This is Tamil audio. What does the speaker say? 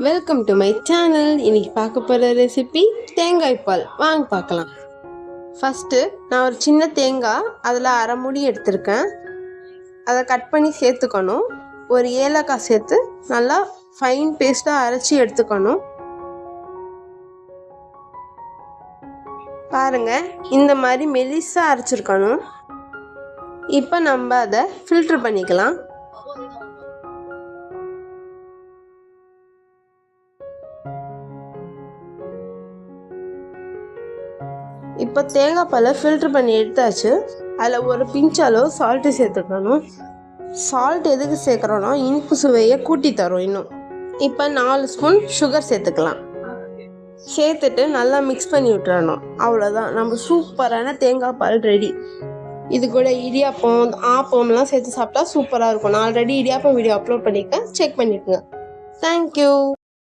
Welcome to my channel. இன்னைக்கு பார்க்க போகிற ரெசிபி தேங்காய் பால். வாங்க பார்க்கலாம். ஃபஸ்ட்டு நான் ஒரு சின்ன தேங்காய் அதில் அரை மூடி எடுத்திருக்கேன். அதை கட் பண்ணி சேர்த்துக்கணும். ஒரு ஏலக்காய் சேர்த்து நல்லா ஃபைன் பேஸ்ட்டாக அரைச்சி எடுத்துக்கணும். பாருங்கள், இந்த மாதிரி மெலிசாக அரைச்சிருக்கணும். இப்போ நம்ம அதை ஃபில்ட்ரு பண்ணிக்கலாம். இப்போ தேங்காய் பாலை ஃபில்ட்ரு பண்ணி எடுத்தாச்சு. அதில் ஒரு பிஞ்ச் அளவு சால்ட்டு சேர்த்துக்கணும். சால்ட் எதுக்கு சேர்க்குறோன்னா இனிப்பு சுவையை கூட்டி தரும் இன்னும். இப்போ 4 ஸ்பூன் சுகர் சேர்த்துக்கலாம். சேர்த்துட்டு நல்லா மிக்ஸ் பண்ணி விட்டுறணும். அவ்வளோதான், நம்ம சூப்பரான தேங்காய் பால் ரெடி. இது கூட இடியாப்பம் ஆப்பம்லாம் சேர்த்து சாப்பிட்டா சூப்பராக இருக்கும். நான் ஆல்ரெடி இடியாப்பம் வீடியோ அப்லோட் பண்ணியிருக்கேன், செக் பண்ணிக்கோங்க. தேங்க்யூ.